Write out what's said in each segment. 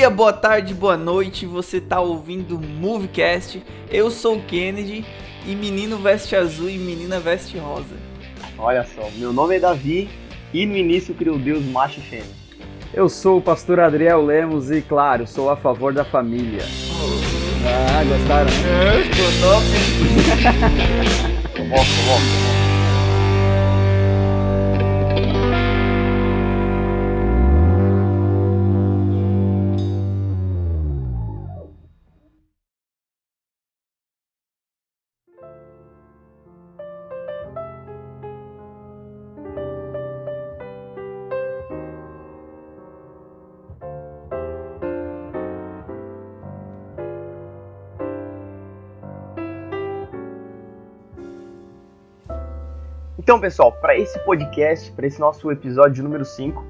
dia, boa tarde, boa noite. Você tá ouvindo o Movecast. Eu sou o Kennedy e menino veste azul e menina veste rosa. Olha só, meu nome é Davi e no início criou Deus macho e fêmea. Eu sou o pastor Adriel Lemos e, claro, sou a favor da família. Ah, gostaram? Ficou top. Tô bom. Então, pessoal, para esse podcast, para esse nosso episódio número 5,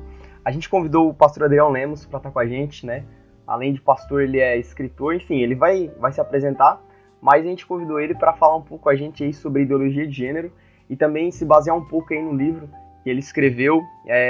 a gente convidou o pastor Adriel Lemos para estar com a gente, né? Além de pastor, ele é escritor, enfim, ele vai se apresentar, mas a gente convidou ele para falar um pouco com a gente aí sobre ideologia de gênero e também se basear um pouco aí no livro que ele escreveu,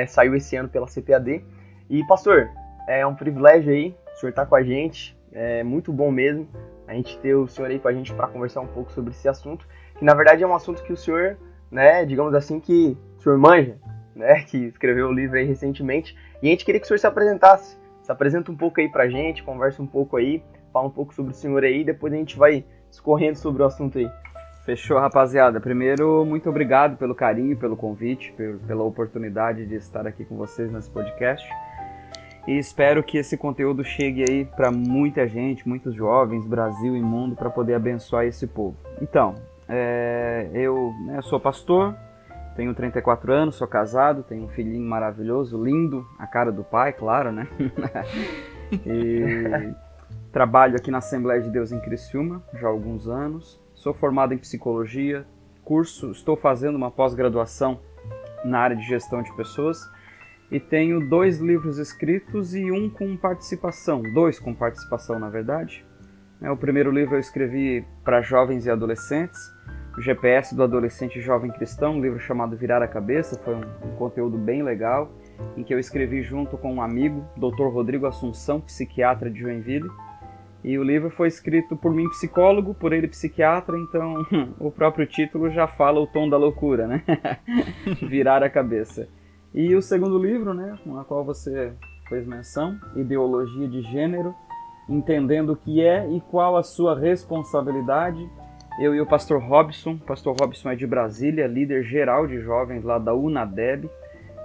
saiu esse ano pela CPAD. E, pastor, é um privilégio aí o senhor estar com a gente, é muito bom mesmo a gente ter o senhor aí com a gente para conversar um pouco sobre esse assunto, que na verdade é um assunto que o senhor, né, digamos assim, que o senhor manja, né, que escreveu o livro aí recentemente, e a gente queria que o senhor se apresentasse, se apresenta um pouco aí pra gente, conversa um pouco aí, fala um pouco sobre o senhor aí, depois a gente vai escorrendo sobre o assunto aí. Fechou, rapaziada. Primeiro, muito obrigado pelo carinho, pelo convite, pela oportunidade de estar aqui com vocês nesse podcast. E espero que esse conteúdo chegue aí para muita gente, muitos jovens, Brasil e mundo, para poder abençoar esse povo. Então, eu sou pastor, tenho 34 anos, sou casado, tenho um filhinho maravilhoso, lindo, a cara do pai, claro, né? E trabalho aqui na Assembleia de Deus em Criciúma já há alguns anos. Sou formado em psicologia, estou fazendo uma pós-graduação na área de gestão de pessoas e tenho 2 livros escritos e dois com participação, na verdade. O primeiro livro eu escrevi para jovens e adolescentes, o GPS do Adolescente Jovem Cristão, um livro chamado Virar a Cabeça, foi um conteúdo bem legal, em que eu escrevi junto com um amigo, Dr. Rodrigo Assunção, psiquiatra de Joinville, e o livro foi escrito por mim, psicólogo, por ele, psiquiatra, então o próprio título já fala o tom da loucura, né? Virar a Cabeça. E o segundo livro, né, com a qual você fez menção, Ideologia de Gênero, entendendo o que é e qual a sua responsabilidade. Eu e o pastor Robson é de Brasília, líder geral de jovens lá da UNADEB.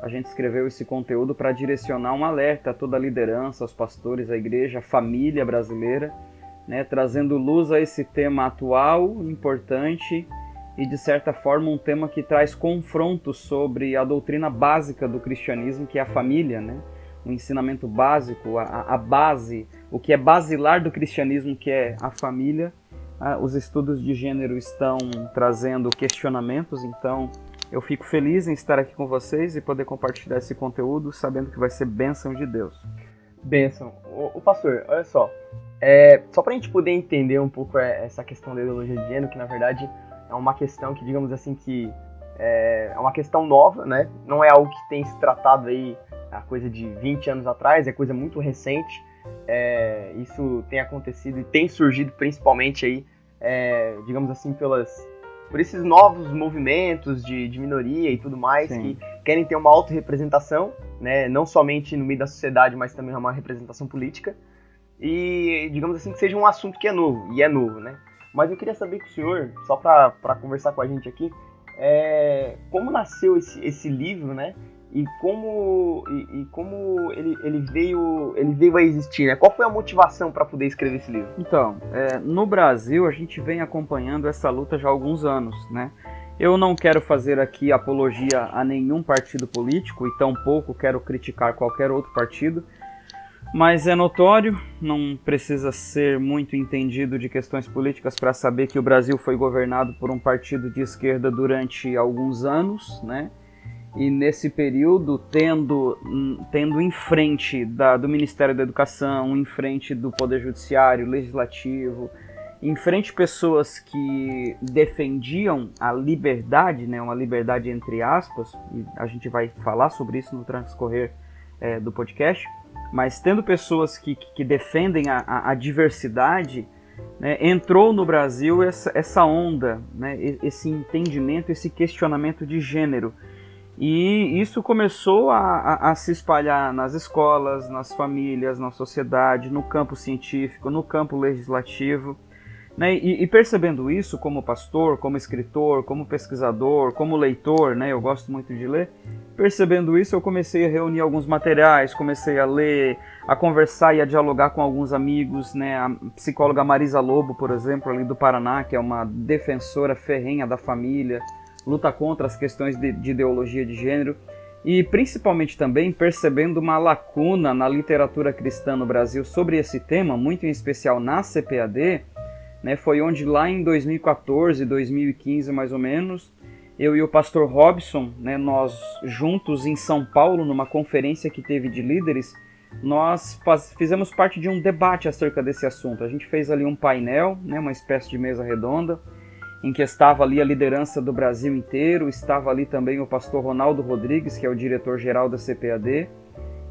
A gente escreveu esse conteúdo para direcionar um alerta a toda a liderança, aos pastores, à igreja, à família brasileira, né, trazendo luz a esse tema atual, importante e, de certa forma, um tema que traz confronto sobre a doutrina básica do cristianismo, que é a família, né? O ensinamento básico, a base, o que é basilar do cristianismo, que é a família. Os estudos de gênero estão trazendo questionamentos, então eu fico feliz em estar aqui com vocês e poder compartilhar esse conteúdo, sabendo que vai ser bênção de Deus. Bênção. O pastor, olha só, só pra gente poder entender um pouco essa questão da ideologia de gênero, que na verdade é uma questão que, digamos assim, que é uma questão nova, né? Não é algo que tem se tratado aí a coisa de 20 anos atrás, é coisa muito recente. Isso tem acontecido e tem surgido principalmente aí, digamos assim, por esses novos movimentos de minoria e tudo mais. Sim. Que querem ter uma autorrepresentação, né? Não somente no meio da sociedade, mas também uma representação política. E, digamos assim, que seja um assunto que é novo, e é novo, né? Mas eu queria saber com o senhor, só para conversar com a gente aqui, como nasceu esse livro, né? E como ele veio a existir, né? Qual foi a motivação para poder escrever esse livro? Então, no Brasil a gente vem acompanhando essa luta já há alguns anos, né? Eu não quero fazer aqui apologia a nenhum partido político e tampouco quero criticar qualquer outro partido, mas é notório, não precisa ser muito entendido de questões políticas para saber que o Brasil foi governado por um partido de esquerda durante alguns anos, né? E nesse período, tendo em frente do Ministério da Educação, em frente do Poder Judiciário, Legislativo, em frente pessoas que defendiam a liberdade, né, uma liberdade entre aspas, e a gente vai falar sobre isso no transcorrer do podcast, mas tendo pessoas que defendem a diversidade, né, entrou no Brasil essa onda, né, esse entendimento, esse questionamento de gênero. E isso começou a se espalhar nas escolas, nas famílias, na sociedade, no campo científico, no campo legislativo. Né? E percebendo isso como pastor, como escritor, como pesquisador, como leitor, né? Eu gosto muito de ler, percebendo isso eu comecei a reunir alguns materiais, comecei a ler, a conversar e a dialogar com alguns amigos, né? A psicóloga Marisa Lobo, por exemplo, ali do Paraná, que é uma defensora ferrenha da família, luta contra as questões de ideologia de gênero, e principalmente também percebendo uma lacuna na literatura cristã no Brasil sobre esse tema, muito em especial na CPAD, né, foi onde lá em 2014, 2015 mais ou menos, eu e o pastor Robson, né, nós juntos em São Paulo, numa conferência que teve de líderes, nós fizemos parte de um debate acerca desse assunto. A gente fez ali um painel, né, uma espécie de mesa redonda, em que estava ali a liderança do Brasil inteiro, estava ali também o pastor Ronaldo Rodrigues, que é o diretor-geral da CPAD,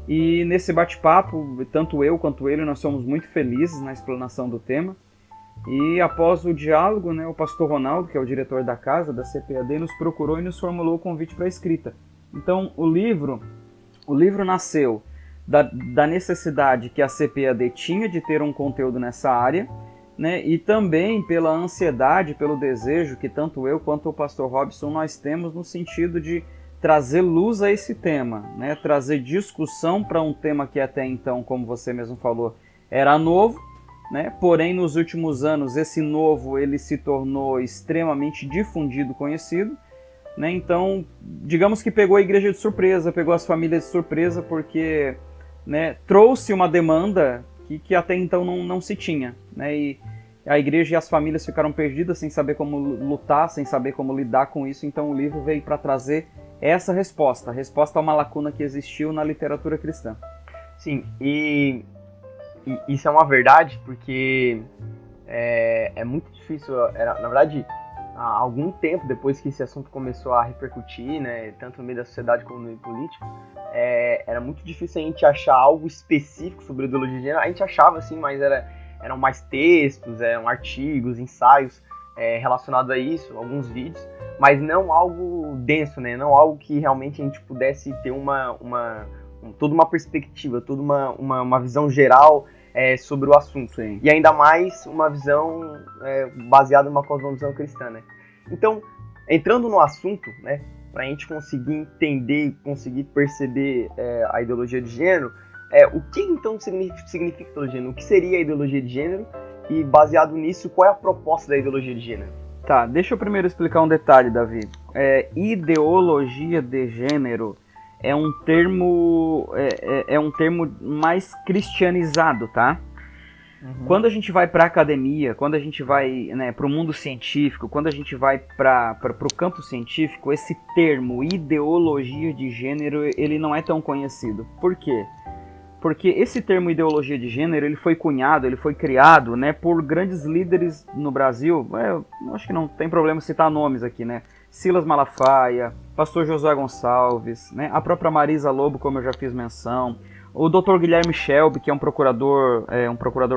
e nesse bate-papo, tanto eu quanto ele, nós somos muito felizes na explanação do tema. E após o diálogo, né, o pastor Ronaldo, que é o diretor da casa, da CPAD, nos procurou e nos formulou o convite para a escrita. Então, o livro nasceu da necessidade que a CPAD tinha de ter um conteúdo nessa área, né, e também pela ansiedade, pelo desejo que tanto eu quanto o pastor Robson nós temos no sentido de trazer luz a esse tema, né, trazer discussão para um tema que até então, como você mesmo falou, era novo, né? Porém, nos últimos anos, esse novo ele se tornou extremamente difundido, conhecido. Né? Então, digamos que pegou a igreja de surpresa, pegou as famílias de surpresa, porque, né, trouxe uma demanda que até então não se tinha. Né? E a igreja e as famílias ficaram perdidas, sem saber como lutar, sem saber como lidar com isso. Então, o livro veio para trazer essa resposta, a resposta a uma lacuna que existiu na literatura cristã. Sim, e isso é uma verdade, porque é muito difícil, na verdade, há algum tempo depois que esse assunto começou a repercutir, né, tanto no meio da sociedade como no meio político, era muito difícil a gente achar algo específico sobre ideologia de gênero. A gente achava, assim, mas eram mais textos, eram artigos, ensaios relacionados a isso, alguns vídeos, mas não algo denso, né, não algo que realmente a gente pudesse ter toda uma perspectiva, toda uma visão geral sobre o assunto. Sim. E ainda mais uma visão baseada numa cosmovisão cristã, né? Então, entrando no assunto, né, para a gente conseguir entender, conseguir perceber a ideologia de gênero, o que então significa ideologia de gênero? O que seria a ideologia de gênero? E baseado nisso, qual é a proposta da ideologia de gênero? Tá, deixa eu primeiro explicar um detalhe, Davi. Ideologia de gênero é um termo mais cristianizado, tá? Uhum. Quando a gente vai para a academia, quando a gente vai, né, para o mundo científico, quando a gente vai para o campo científico, esse termo ideologia de gênero ele não é tão conhecido. Por quê? Porque esse termo ideologia de gênero ele foi cunhado, ele foi criado, né, por grandes líderes no Brasil. Eu acho que não tem problema citar nomes aqui, né? Silas Malafaia, pastor Josué Gonçalves, né? A própria Marisa Lobo, como eu já fiz menção, o Dr. Guilherme Shelby, que é um procurador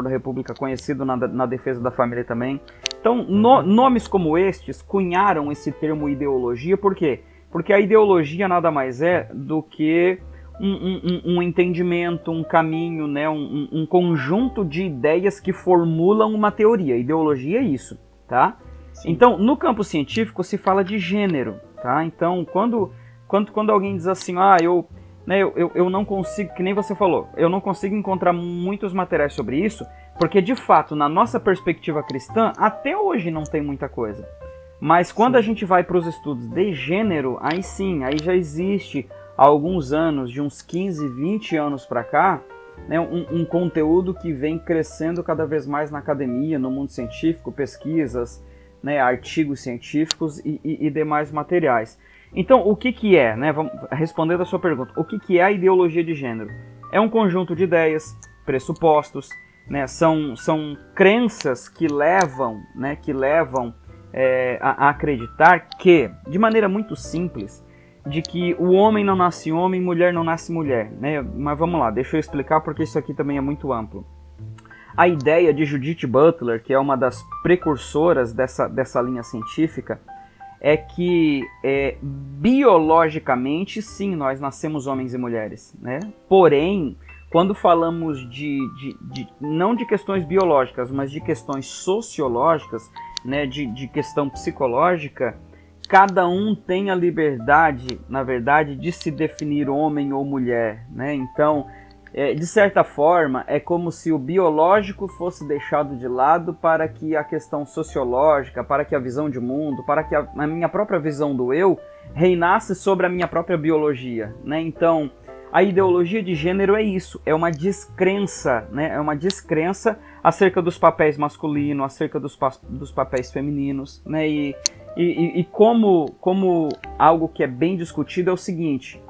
da República conhecido na defesa da família também. Então, nomes como estes cunharam esse termo ideologia, por quê? Porque a ideologia nada mais é do que um entendimento, um caminho, né? um conjunto de ideias que formulam uma teoria. Ideologia é isso, tá? Sim. Então, no campo científico se fala de gênero, tá? Então, quando alguém diz assim, eu não consigo, que nem você falou, eu não consigo encontrar muitos materiais sobre isso, porque de fato, na nossa perspectiva cristã, até hoje não tem muita coisa. Mas quando a gente vai para os estudos de gênero, aí sim, aí já existe há alguns anos, de uns 15, 20 anos para cá, né, um conteúdo que vem crescendo cada vez mais na academia, no mundo científico, pesquisas, né, artigos científicos e demais materiais. Então, o que é, né, respondendo a sua pergunta, o que é a ideologia de gênero? É um conjunto de ideias, pressupostos, né, são crenças que levam a acreditar que, de maneira muito simples, de que o homem não nasce homem, mulher não nasce mulher, né? Mas vamos lá, deixa eu explicar porque isso aqui também é muito amplo. A ideia de Judith Butler, que é uma das precursoras dessa linha científica, é que biologicamente, sim, nós nascemos homens e mulheres, né? Porém, quando falamos não de questões biológicas, mas de questões sociológicas, né, de questão psicológica, cada um tem a liberdade, na verdade, de se definir homem ou mulher, né? Então, de certa forma, é como se o biológico fosse deixado de lado para que a questão sociológica, para que a visão de mundo, para que a minha própria visão do eu reinasse sobre a minha própria biologia, né? Então, a ideologia de gênero é isso, é uma descrença, né? É uma descrença acerca dos papéis masculinos, acerca dos papéis femininos, né? E como algo que é bem discutido é o seguinte,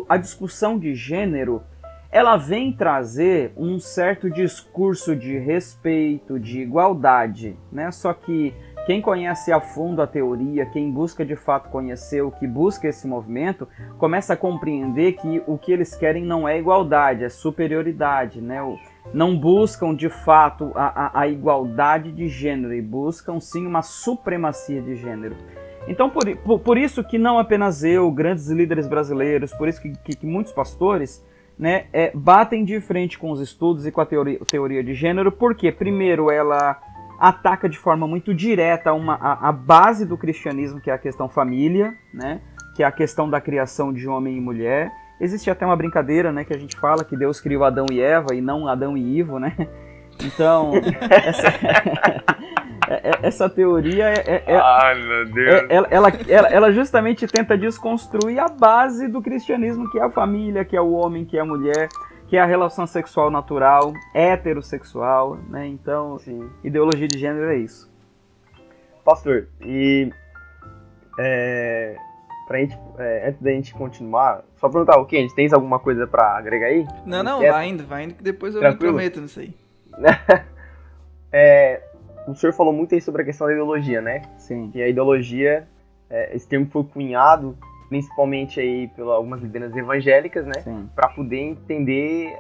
a discussão de gênero, ela vem trazer um certo discurso de respeito, de igualdade, né? Só que quem conhece a fundo a teoria, quem busca de fato conhecer o que busca esse movimento, começa a compreender que o que eles querem não é igualdade, é superioridade, né? Não buscam de fato a igualdade de gênero e buscam sim uma supremacia de gênero. Então por isso que não apenas eu, grandes líderes brasileiros, por isso que muitos pastores, né, batem de frente com os estudos e com a teoria de gênero, porque primeiro ela ataca de forma muito direta a base do cristianismo, que é a questão família, né, que é a questão da criação de homem e mulher. Existe até uma brincadeira, né, que a gente fala que Deus criou Adão e Eva e não Adão e Ivo, né? Então, essa teoria Ai, meu Deus. Ela justamente tenta desconstruir a base do cristianismo, que é a família, que é o homem, que é a mulher, que é a relação sexual natural, heterossexual, né? Então, Sim. Ideologia de gênero é isso. Pastor, antes da gente continuar, só perguntar, o Kennedy, tens alguma coisa pra agregar aí? Não, vai indo, que depois eu Tranquilo? me intrometo nisso aí. O senhor falou muito aí sobre a questão da ideologia, né? Sim. E a ideologia, esse termo foi cunhado principalmente aí por algumas lideranças evangélicas, né? Sim. Para poder entender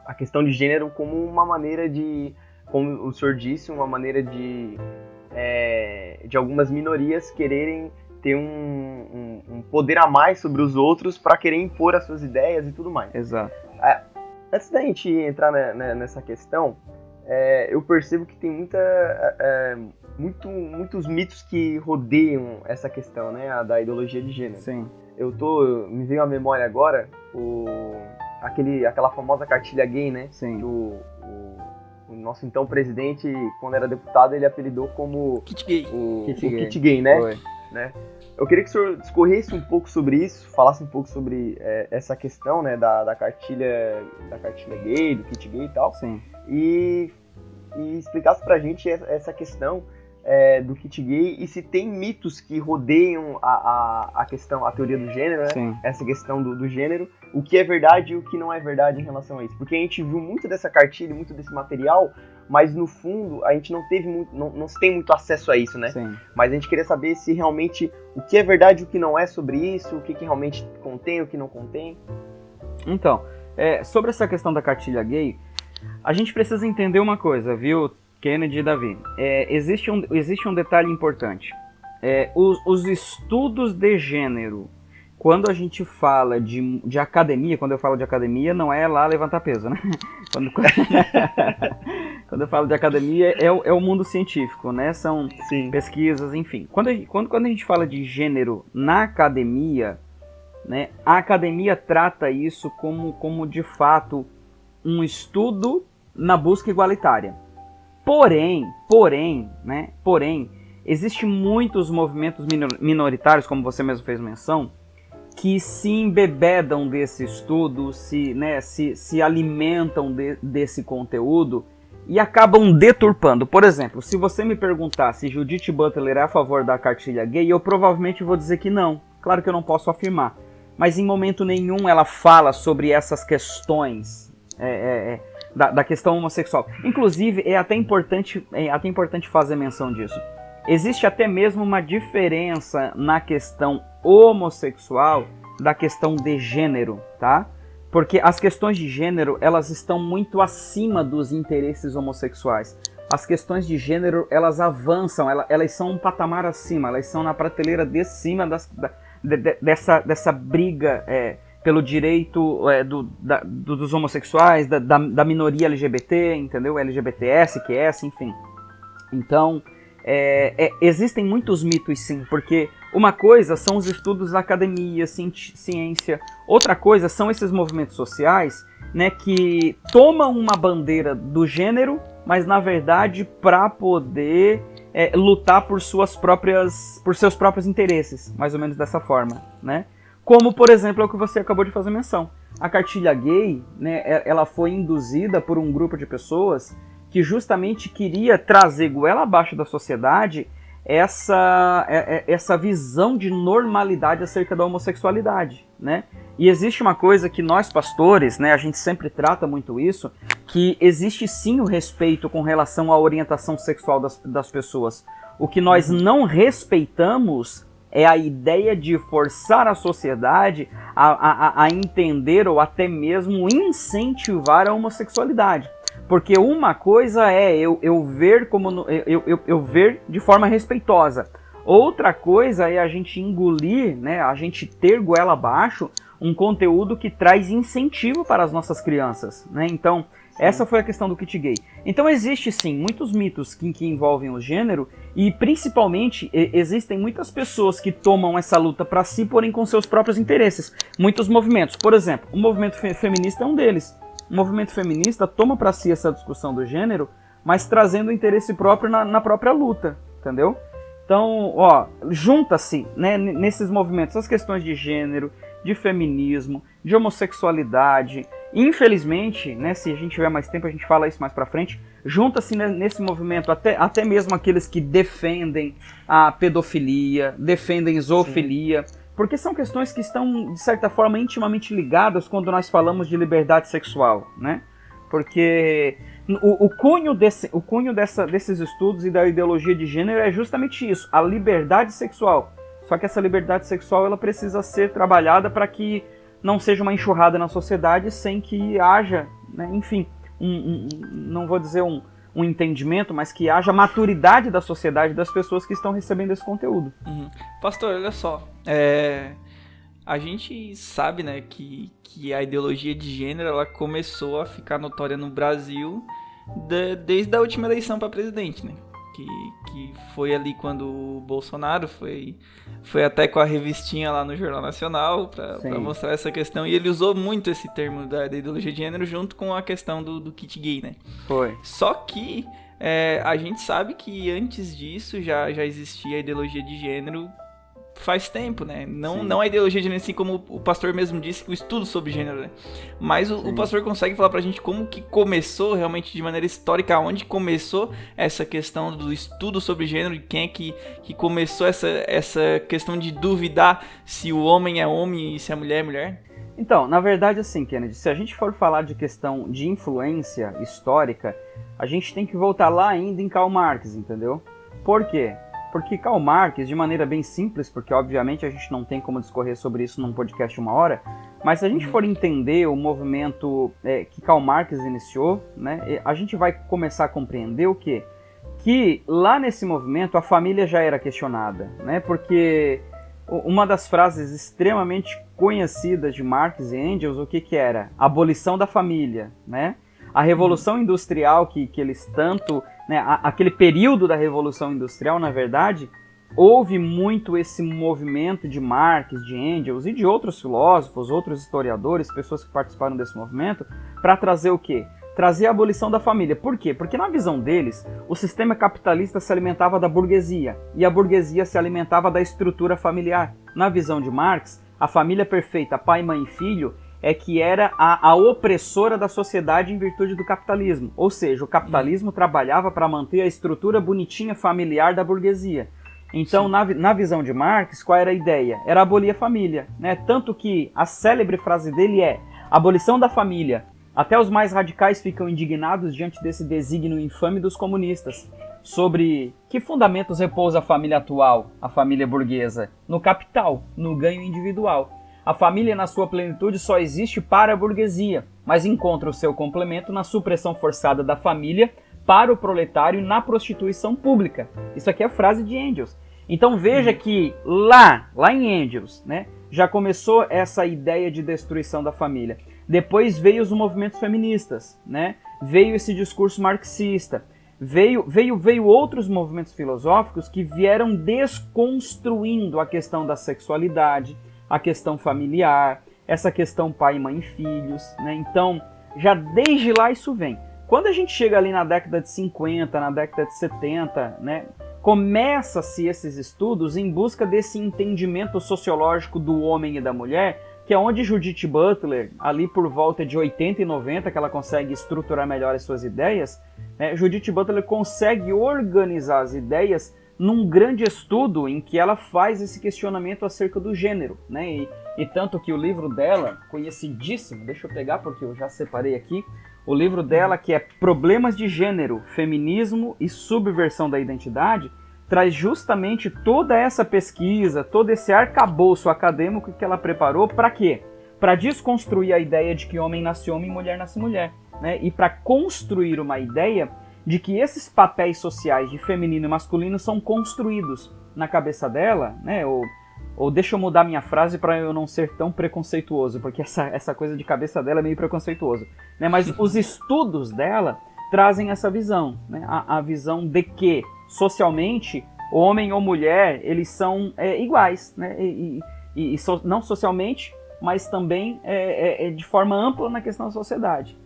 a questão de gênero como uma maneira de, como o senhor disse, uma maneira de algumas minorias quererem ter um poder a mais sobre os outros para querer impor as suas ideias e tudo mais. Exato. Antes da gente entrar nessa questão, eu percebo que tem muitos mitos que rodeiam essa questão, né, da ideologia de gênero. Sim. Me veio à memória agora aquela famosa cartilha gay, né? Sim. Que o nosso então presidente, quando era deputado, ele apelidou como Kit gay. o kit gay, né? Foi. né? Eu queria que o senhor discorresse um pouco sobre isso, falasse um pouco sobre essa questão, né, da cartilha gay, do kit gay e tal. Sim. E explicasse pra gente essa questão do kit gay e se tem mitos que rodeiam a teoria do gênero, né? Sim. Essa questão do gênero, o que é verdade e o que não é verdade em relação a isso. Porque a gente viu muito dessa cartilha, muito desse material, mas no fundo a gente não se tem muito acesso a isso, né? Sim. Mas a gente queria saber se realmente o que é verdade e o que não é sobre isso, o que realmente contém, o que não contém. Então, sobre essa questão da cartilha gay, a gente precisa entender uma coisa, viu, Kennedy e Davi? Existe um detalhe importante. Os estudos de gênero, quando a gente fala de academia, quando eu falo de academia, não é lá levantar peso, né? Quando eu falo de academia, é o mundo científico, né? São Sim. pesquisas, enfim. Quando a gente fala de gênero na academia, né, a academia trata isso como de fato um estudo na busca igualitária. Porém, existem muitos movimentos minoritários, como você mesmo fez menção, que se embebedam desse estudo, se alimentam desse conteúdo e acabam deturpando. Por exemplo, se você me perguntar se Judith Butler é a favor da cartilha gay, eu provavelmente vou dizer que não. Claro que eu não posso afirmar. Mas em momento nenhum ela fala sobre essas questões da questão homossexual. Inclusive, é até importante fazer menção disso. Existe até mesmo uma diferença na questão homossexual da questão de gênero, tá? Porque as questões de gênero, elas estão muito acima dos interesses homossexuais. As questões de gênero, elas avançam, elas são um patamar acima, elas são na prateleira de cima dessa briga pelo direito dos homossexuais, da minoria LGBT, entendeu? LGBTS, QS, enfim. Então, existem muitos mitos, sim, porque uma coisa são os estudos da academia, ciência, outra coisa são esses movimentos sociais, né, que tomam uma bandeira do gênero, mas na verdade para poder lutar por seus próprios interesses, mais ou menos dessa forma, né? Como, por exemplo, é o que você acabou de fazer menção. A cartilha gay, né, ela foi induzida por um grupo de pessoas que justamente queria trazer goela abaixo da sociedade essa visão de normalidade acerca da homossexualidade, né? E existe uma coisa que nós pastores, né, a gente sempre trata muito isso, que existe sim o respeito com relação à orientação sexual das pessoas. O que nós não respeitamos é a ideia de forçar a sociedade a entender ou até mesmo incentivar a homossexualidade. Porque uma coisa é eu ver eu ver de forma respeitosa. Outra coisa é a gente engolir, né, a gente ter goela abaixo um conteúdo que traz incentivo para as nossas crianças, né? Então, essa foi a questão do kit gay. Então, existe sim muitos mitos que envolvem o gênero e principalmente existem muitas pessoas que tomam essa luta para si, porém com seus próprios interesses. Muitos movimentos, por exemplo, o movimento feminista é um deles. O movimento feminista toma para si essa discussão do gênero, mas trazendo interesse próprio na própria luta, entendeu? Então, junta-se, né, nesses movimentos as questões de gênero, de feminismo, de homossexualidade. Infelizmente, né, se a gente tiver mais tempo, a gente fala isso mais pra frente, junta-se nesse movimento até mesmo aqueles que defendem a pedofilia, defendem zoofilia, porque são questões que estão, de certa forma, intimamente ligadas quando nós falamos de liberdade sexual, né? Porque o cunho desses estudos e da ideologia de gênero é justamente isso, a liberdade sexual. Só que essa liberdade sexual ela precisa ser trabalhada para que não seja uma enxurrada na sociedade sem que haja, né, enfim, não vou dizer um entendimento, mas que haja maturidade da sociedade das pessoas que estão recebendo esse conteúdo. Uhum. Pastor, olha só, a gente sabe, né, que a ideologia de gênero ela começou a ficar notória no Brasil desde a última eleição para presidente, né? Que foi ali quando o Bolsonaro foi até com a revistinha lá no Jornal Nacional para mostrar essa questão, e ele usou muito esse termo da ideologia de gênero junto com a questão do kit gay, né? Foi. Só que a gente sabe que antes disso já existia a ideologia de gênero faz tempo, né? Não a ideologia de gênero, assim como o pastor mesmo disse, que o estudo sobre gênero, né? Mas o pastor consegue falar pra gente como que começou realmente de maneira histórica, onde começou essa questão do estudo sobre gênero e quem é que começou essa questão de duvidar se o homem é homem e se a mulher é mulher? Então, na verdade, assim, Kennedy, se a gente for falar de questão de influência histórica, a gente tem que voltar lá ainda em Karl Marx, entendeu? Por quê? Porque Karl Marx, de maneira bem simples, porque obviamente a gente não tem como discorrer sobre isso num podcast de 1 hora, mas se a gente for entender o movimento que Karl Marx iniciou, né, a gente vai começar a compreender o quê? Que lá nesse movimento a família já era questionada, né, porque uma das frases extremamente conhecidas de Marx e Engels, o que era? Abolição da família, né? A Revolução Industrial que eles tanto... Né, aquele período da Revolução Industrial, na verdade, houve muito esse movimento de Marx, de Engels e de outros filósofos, outros historiadores, pessoas que participaram desse movimento, para trazer o quê? Trazer a abolição da família. Por quê? Porque na visão deles, o sistema capitalista se alimentava da burguesia e a burguesia se alimentava da estrutura familiar. Na visão de Marx, a família perfeita, pai, mãe e filho, que era a opressora da sociedade em virtude do capitalismo. Ou seja, o capitalismo trabalhava para manter a estrutura bonitinha familiar da burguesia. Então, na visão de Marx, qual era a ideia? Era abolir a família, né? Tanto que a célebre frase dele é: abolição da família. Até os mais radicais ficam indignados diante desse desígnio infame dos comunistas. sobre que fundamentos repousa a família atual, a família burguesa? No capital, no ganho individual. A família na sua plenitude só existe para a burguesia, mas encontra o seu complemento na supressão forçada da família para o proletário na prostituição pública. Isso aqui é a frase de Engels. Então veja que lá em Engels, né, já começou essa ideia de destruição da família. Depois veio os movimentos feministas, né? Veio esse discurso marxista. Veio outros movimentos filosóficos que vieram desconstruindo a questão da sexualidade, a questão familiar, essa questão pai, mãe e filhos, né? Então, já desde lá isso vem. Quando a gente chega ali na década de 50, na década de 70, né, começa-se esses estudos em busca desse entendimento sociológico do homem e da mulher, que é onde Judith Butler, ali por volta de 80 e 90, que ela consegue estruturar melhor as suas ideias, né, Judith Butler consegue organizar as ideias num grande estudo em que ela faz esse questionamento acerca do gênero, né? E tanto que o livro dela, conhecidíssimo, deixa eu pegar porque eu já separei aqui, o livro dela, que é Problemas de Gênero, Feminismo e Subversão da Identidade, traz justamente toda essa pesquisa, todo esse arcabouço acadêmico que ela preparou para quê? Para desconstruir a ideia de que homem nasce homem e mulher nasce mulher, né? E para construir uma ideia de que esses papéis sociais de feminino e masculino são construídos na cabeça dela, né? Ou deixa eu mudar minha frase para eu não ser tão preconceituoso, porque essa coisa de cabeça dela é meio preconceituoso, né? Mas os estudos dela trazem essa visão, né? A visão de que, socialmente, homem ou mulher, eles são iguais, né? Não socialmente, mas também de forma ampla na questão da sociedade.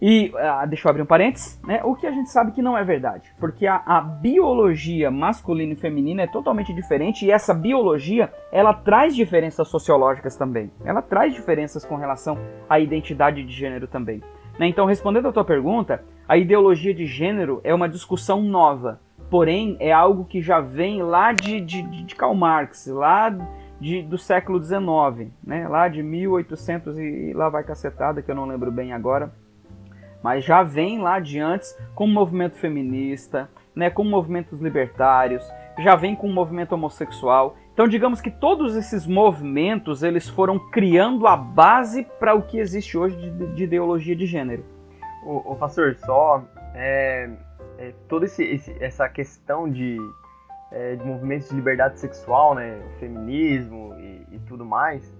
E, deixa eu abrir um parênteses, né? O que a gente sabe que não é verdade, porque a biologia masculina e feminina é totalmente diferente, e essa biologia, ela traz diferenças sociológicas também, ela traz diferenças com relação à identidade de gênero também, né? Então, respondendo à tua pergunta, a ideologia de gênero é uma discussão nova, porém é algo que já vem lá de Karl Marx, lá do século XIX, né? Lá de 1800 e lá vai cacetada, que eu não lembro bem agora, mas já vem lá de antes com o movimento feminista, né, com movimentos libertários, já vem com o movimento homossexual. Então, digamos que todos esses movimentos, eles foram criando a base para o que existe hoje de ideologia de gênero. Ô pastor, só toda essa questão de movimentos de liberdade sexual, né, feminismo e tudo mais,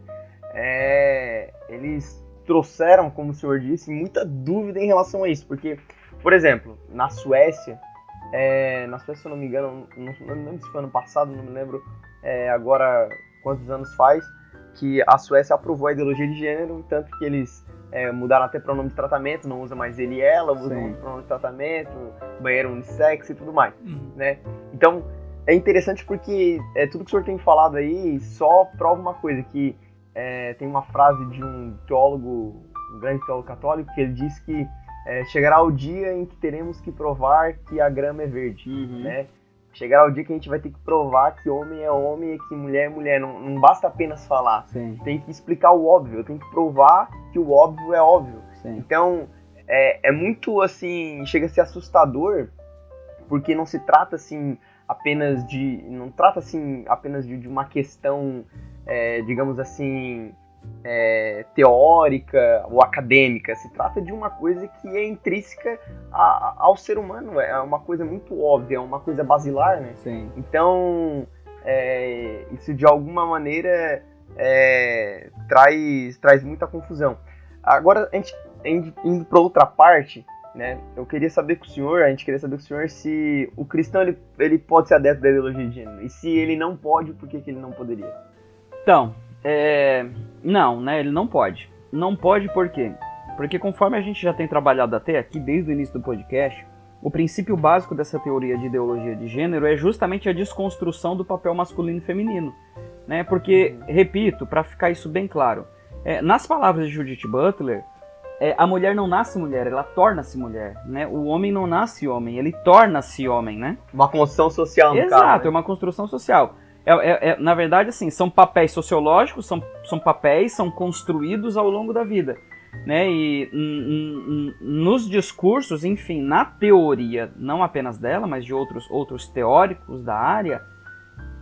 eles trouxeram, como o senhor disse, muita dúvida em relação a isso, porque, por exemplo, na Suécia, se eu não me engano, não lembro se foi ano passado, não me lembro agora quantos anos faz, que a Suécia aprovou a ideologia de gênero, tanto que eles mudaram até pronome de tratamento, não usa mais ele e ela, usa pronome de tratamento, banheiro unissex e tudo mais, né? Então, é interessante porque tudo que o senhor tem falado aí só prova uma coisa, que tem uma frase de um teólogo, um grande teólogo católico, que ele diz que chegará o dia em que teremos que provar que a grama é verde, né? Chegará o dia que a gente vai ter que provar que homem é homem e que mulher é mulher. Não basta apenas falar. Sim. Tem que explicar o óbvio, tem que provar que o óbvio é óbvio. Sim. Então, é muito assim, chega a ser assustador, porque não se trata assim apenas de uma questão, digamos assim, teórica ou acadêmica. Se trata de uma coisa que é intrínseca ao ser humano, é uma coisa muito óbvia, é uma coisa basilar, né? Sim. Então, isso de alguma maneira traz muita confusão. Agora, a gente indo para outra parte, né? A gente queria saber com o senhor se o cristão ele pode ser adepto da ideologia de gênero, e se ele não pode, por que ele não poderia? Então, não, né? Ele não pode. Não pode por quê? Porque conforme a gente já tem trabalhado até aqui, desde o início do podcast, o princípio básico dessa teoria de ideologia de gênero é justamente a desconstrução do papel masculino e feminino, né? Porque, repito, para ficar isso bem claro, nas palavras de Judith Butler, a mulher não nasce mulher, ela torna-se mulher, né? O homem não nasce homem, ele torna-se homem, né? Uma construção social, no caso, Exato, né? é uma construção social. Na verdade, assim, são papéis sociológicos, são papéis, são construídos ao longo da vida. né? E nos discursos, enfim, na teoria, não apenas dela, mas de outros teóricos da área,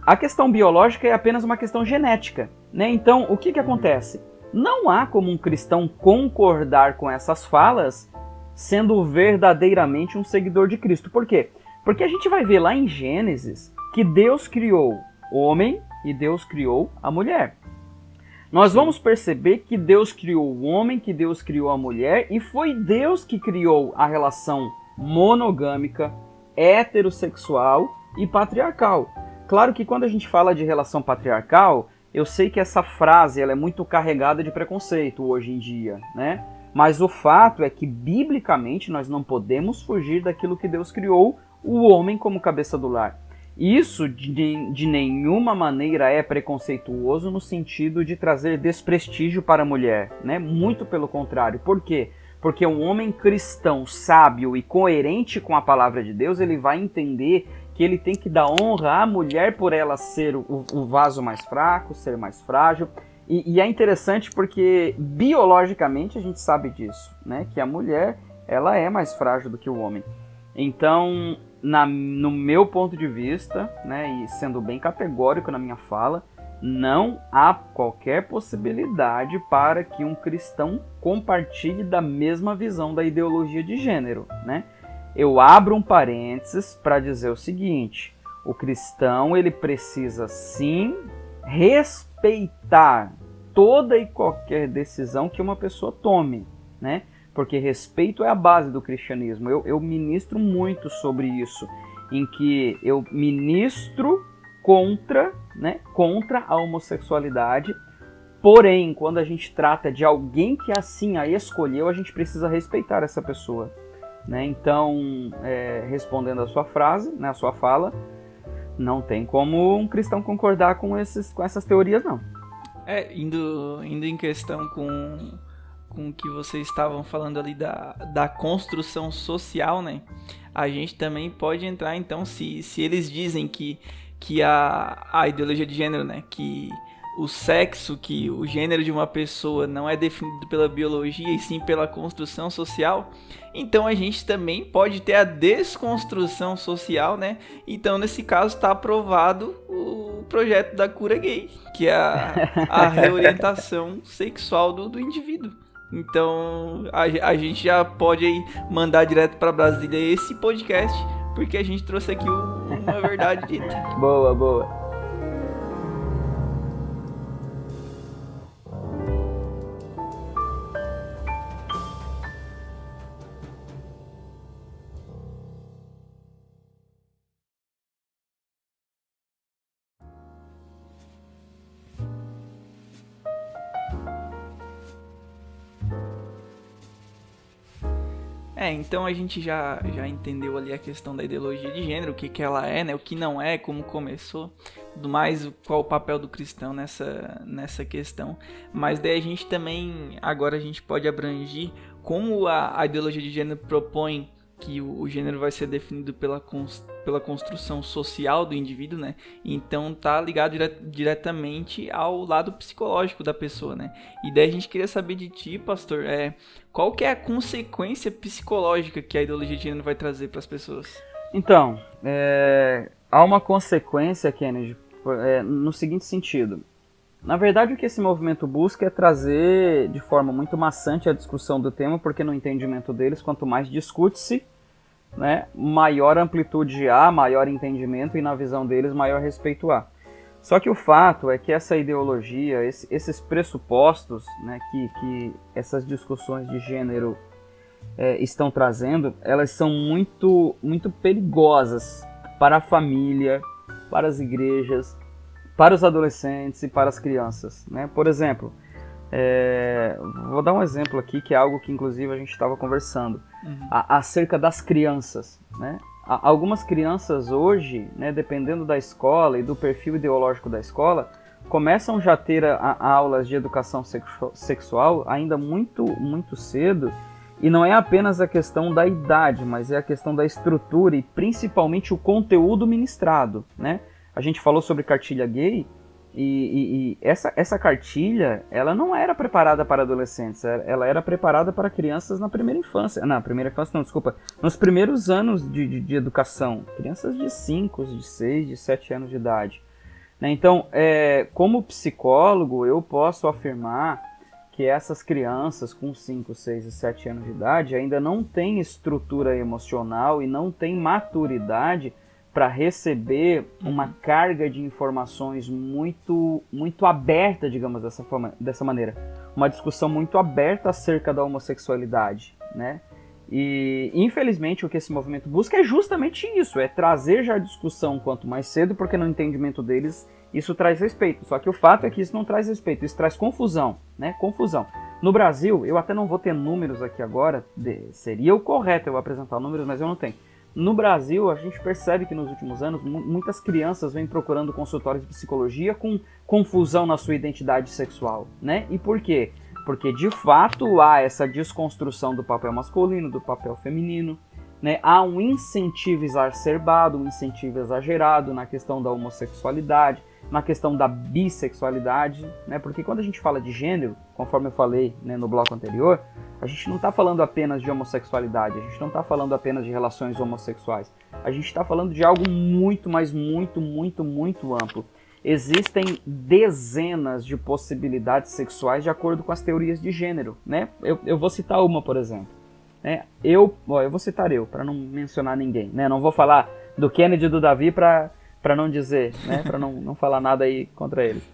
a questão biológica é apenas uma questão genética, né? Então, o que acontece? Não há como um cristão concordar com essas falas sendo verdadeiramente um seguidor de Cristo. Por quê? Porque a gente vai ver lá em Gênesis que Deus criou o homem e Deus criou a mulher. Nós vamos perceber que Deus criou o homem, que Deus criou a mulher, e foi Deus que criou a relação monogâmica, heterossexual e patriarcal. Claro que quando a gente fala de relação patriarcal, eu sei que essa frase ela é muito carregada de preconceito hoje em dia, né? Mas o fato é que, biblicamente, nós não podemos fugir daquilo que Deus criou, o homem como cabeça do lar. Isso de nenhuma maneira é preconceituoso no sentido de trazer desprestígio para a mulher, né? Muito pelo contrário. Por quê? Porque um homem cristão, sábio e coerente com a palavra de Deus, ele vai entender que ele tem que dar honra à mulher por ela ser o vaso mais fraco, ser mais frágil. E é interessante porque biologicamente a gente sabe disso, né? Que a mulher ela é mais frágil do que o homem. Então, no meu ponto de vista, né, e sendo bem categórico na minha fala, não há qualquer possibilidade para que um cristão compartilhe da mesma visão da ideologia de gênero, né? Eu abro um parênteses para dizer o seguinte: o cristão ele precisa sim respeitar toda e qualquer decisão que uma pessoa tome, né? Porque respeito é a base do cristianismo. Eu ministro muito sobre isso, em que eu ministro contra a homossexualidade, porém, quando a gente trata de alguém que assim a escolheu, a gente precisa respeitar essa pessoa, né? Então, respondendo a sua frase, né, a sua fala, não tem como um cristão concordar com essas teorias, não. Indo em questão com o que vocês estavam falando ali da construção social, né? A gente também pode entrar, então, se eles dizem que a ideologia de gênero, né? Que o sexo, que o gênero de uma pessoa não é definido pela biologia e sim pela construção social, então a gente também pode ter a desconstrução social, né? Então, nesse caso, está aprovado o projeto da cura gay, que é a reorientação sexual do indivíduo. Então, a gente já pode aí mandar direto para Brasília esse podcast, porque a gente trouxe aqui uma verdade dita. Boa, boa. Então a gente já entendeu ali a questão da ideologia de gênero, o que ela é, né, o que não é, como começou, tudo mais, qual o papel do cristão nessa questão. Mas daí a gente também, agora a gente pode abranger como a ideologia de gênero propõe que o gênero vai ser definido pela construção social do indivíduo, né? Então tá ligado diretamente ao lado psicológico da pessoa, né? E daí a gente queria saber de ti, pastor, qual que é a consequência psicológica que a ideologia de gênero vai trazer para as pessoas? Então, há uma consequência, Kennedy, no seguinte sentido. Na verdade, o que esse movimento busca é trazer de forma muito maçante a discussão do tema, porque no entendimento deles, quanto mais discute-se, né, maior amplitude há, maior entendimento, e na visão deles, maior respeito há. Só que o fato é que essa ideologia, esses pressupostos, né, que essas discussões de gênero estão trazendo, elas são muito, muito perigosas para a família, para as igrejas, para os adolescentes e para as crianças, né? Por exemplo, vou dar um exemplo aqui, que é algo que inclusive a gente estava conversando, acerca das crianças, né? Algumas crianças hoje, né, dependendo da escola e do perfil ideológico da escola, começam já a ter aulas de educação sexual ainda muito, muito cedo, e não é apenas a questão da idade, mas é a questão da estrutura e principalmente o conteúdo ministrado, né? A gente falou sobre cartilha gay, E essa cartilha, ela não era preparada para adolescentes, ela era preparada para crianças na primeira infância. Na primeira infância não, desculpa. Nos primeiros anos de educação. Crianças de 5, de 6, de 7 anos de idade. Né? Então, como psicólogo, eu posso afirmar que essas crianças com 5, 6 e 7 anos de idade ainda não têm estrutura emocional e não têm maturidade para receber uma carga de informações muito aberta, digamos dessa maneira. Uma discussão muito aberta acerca da homossexualidade, né? E, infelizmente, o que esse movimento busca é justamente isso, é trazer já a discussão quanto mais cedo, porque no entendimento deles isso traz respeito. Só que o fato é que isso não traz respeito, isso traz confusão, né? Confusão. No Brasil, eu até não vou ter números aqui agora, seria o correto eu apresentar números, mas eu não tenho. No Brasil, a gente percebe que nos últimos anos, muitas crianças vêm procurando consultórios de psicologia com confusão na sua identidade sexual, né? E por quê? Porque, de fato, há essa desconstrução do papel masculino, do papel feminino, né? Há um incentivo exacerbado, um incentivo exagerado na questão da homossexualidade, na questão da bissexualidade, né? Porque quando a gente fala de gênero, conforme eu falei, né, no bloco anterior, a gente não está falando apenas de homossexualidade, a gente não está falando apenas de relações homossexuais, a gente está falando de algo muito, mas muito, muito, muito amplo. Existem dezenas de possibilidades sexuais de acordo com as teorias de gênero, né? Eu vou citar uma, por exemplo. Né? Eu vou citar para não mencionar ninguém, né? Não vou falar do Kennedy e do Davi para não dizer, né? Para não falar nada aí contra eles.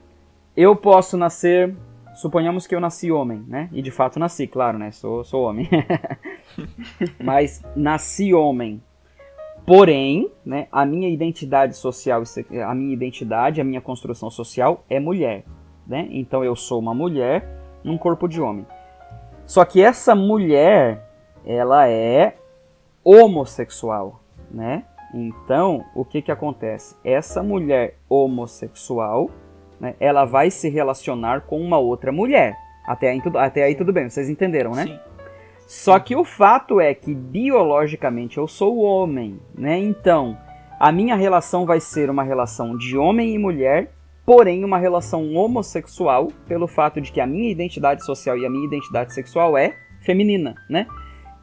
Eu posso nascer, suponhamos que eu nasci homem, né? E de fato nasci, claro, né? Sou homem. Mas nasci homem. Porém, né, a minha identidade social, a minha construção social é mulher, né? Então eu sou uma mulher num corpo de homem. Só que essa mulher, ela é homossexual, né? Então, o que acontece? Essa mulher homossexual, né, ela vai se relacionar com uma outra mulher. Até aí tudo bem, vocês entenderam, né? Sim. Só que o fato é que biologicamente eu sou homem, né? Então, a minha relação vai ser uma relação de homem e mulher, porém uma relação homossexual, pelo fato de que a minha identidade social e a minha identidade sexual é feminina, né?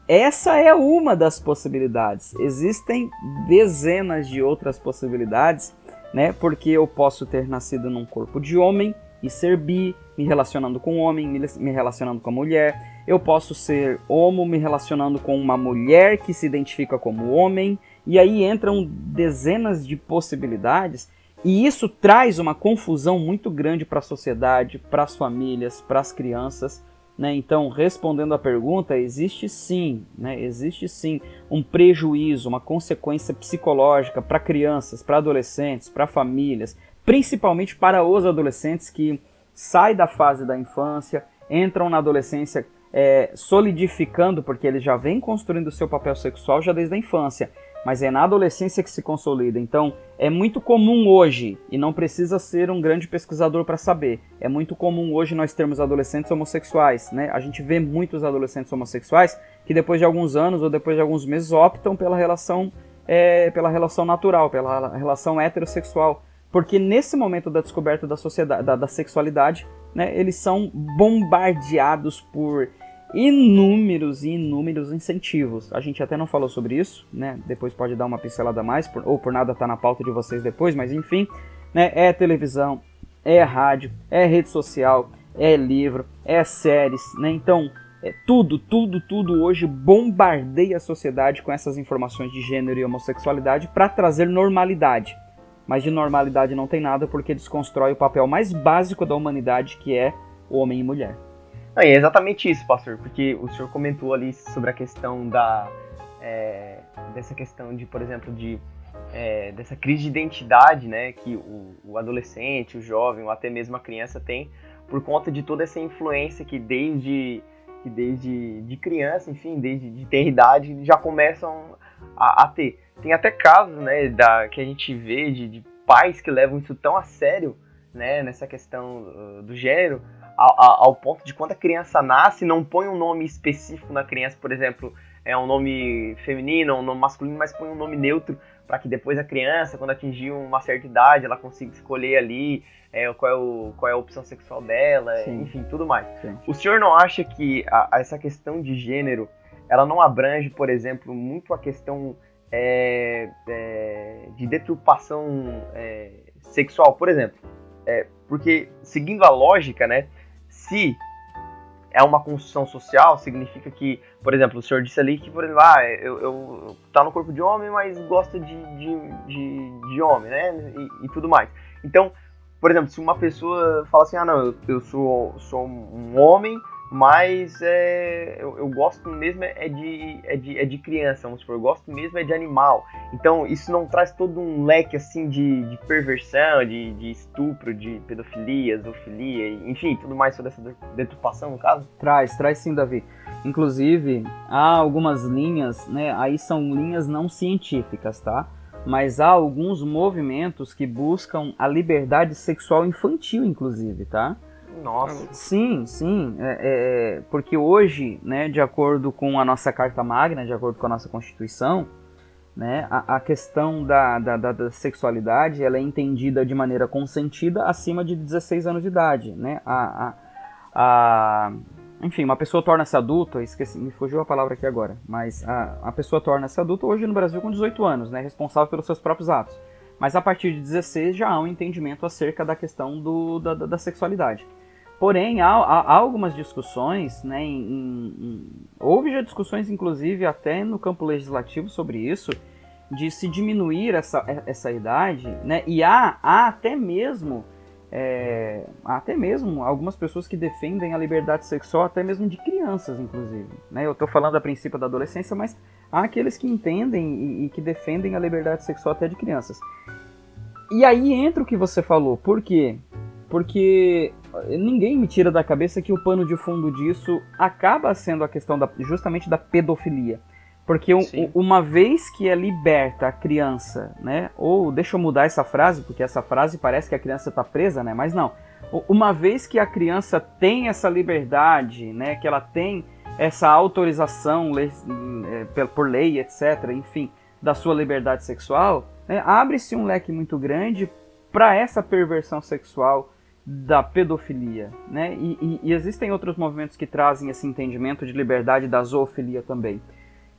Essa é uma das possibilidades. Existem dezenas de outras possibilidades, né? Porque eu posso ter nascido num corpo de homem e ser bi, me relacionando com homem, me relacionando com a mulher. Eu posso ser homo, me relacionando com uma mulher que se identifica como homem. E aí entram dezenas de possibilidades. E isso traz uma confusão muito grande para a sociedade, para as famílias, para as crianças. Né? Então, respondendo à pergunta, existe sim um prejuízo, uma consequência psicológica para crianças, para adolescentes, para famílias, principalmente para os adolescentes que saem da fase da infância, entram na adolescência solidificando, porque eles já vêm construindo o seu papel sexual já desde a infância, mas é na adolescência que se consolida. Então, é muito comum hoje, e não precisa ser um grande pesquisador para saber, é muito comum hoje nós termos adolescentes homossexuais, né? A gente vê muitos adolescentes homossexuais que depois de alguns anos ou depois de alguns meses optam pela relação natural, pela relação heterossexual, porque nesse momento da descoberta da sociedade, da sexualidade, né, eles são bombardeados por inúmeros incentivos. A gente até não falou sobre isso, né? Depois pode dar uma pincelada a mais, ou por nada tá na pauta de vocês depois, mas enfim, né? É televisão, é rádio, é rede social, é livro, é séries, né? Então, tudo hoje bombardeia a sociedade com essas informações de gênero e homossexualidade para trazer normalidade. Mas de normalidade não tem nada, porque desconstrói o papel mais básico da humanidade, que é homem e mulher. É exatamente isso, pastor, porque o senhor comentou ali sobre a questão dessa questão de, por exemplo, dessa crise de identidade, né, que o adolescente, o jovem, ou até mesmo a criança tem, por conta de toda essa influência que desde de criança, enfim, desde de ter idade, já começam a ter. Tem até casos, né, que a gente vê de pais que levam isso tão a sério, né, nessa questão do gênero, ao ponto de quando a criança nasce, não põe um nome específico na criança, por exemplo, um nome feminino, um nome masculino, mas põe um nome neutro para que depois a criança, quando atingir uma certa idade, ela consiga escolher ali qual é a opção sexual dela, Sim. enfim, tudo mais. Sim. O senhor não acha que essa questão de gênero, ela não abrange, por exemplo, muito a questão de deturpação sexual, por exemplo? Porque, seguindo a lógica, né, se é uma construção social, significa que, por exemplo, o senhor disse ali que, por exemplo, eu tá no corpo de homem, mas gosta de homem, né, e tudo mais. Então, por exemplo, se uma pessoa fala assim, não, eu sou um homem, mas eu gosto mesmo de criança, vamos supor, eu gosto mesmo de animal. Então isso não traz todo um leque assim de perversão, de estupro, de pedofilia, zoofilia, enfim, tudo mais sobre essa deturpação, no caso? Traz sim, Davi. Inclusive, há algumas linhas, né, aí são linhas não científicas, tá? Mas há alguns movimentos que buscam a liberdade sexual infantil, inclusive, tá? Nossa. Sim. Porque hoje, né, de acordo com a nossa Carta Magna, de acordo com a nossa Constituição, né, a questão da sexualidade ela é entendida de maneira consentida acima de 16 anos de idade. Né? Enfim, uma pessoa torna-se adulta, me fugiu a palavra aqui agora, mas a pessoa torna-se adulta hoje no Brasil com 18 anos, né, responsável pelos seus próprios atos. Mas a partir de 16 já há um entendimento acerca da questão da sexualidade. Porém, há algumas discussões, né, houve já discussões, inclusive, até no campo legislativo sobre isso, de se diminuir essa idade, né, e há até mesmo algumas pessoas que defendem a liberdade sexual, até mesmo de crianças, inclusive. Né? Eu estou falando a princípio da adolescência, mas há aqueles que entendem e que defendem a liberdade sexual até de crianças. E aí entra o que você falou. Por quê? Porque ninguém me tira da cabeça que o pano de fundo disso acaba sendo a questão justamente da pedofilia. Porque uma vez que é liberta a criança, né? Ou deixa eu mudar essa frase, porque essa frase parece que a criança está presa, né? Mas não. Uma vez que a criança tem essa liberdade, né? Que ela tem essa autorização por lei, etc., enfim, da sua liberdade sexual, né? Abre-se um leque muito grande para essa perversão sexual da pedofilia, né? E existem outros movimentos que trazem esse entendimento de liberdade da zoofilia também.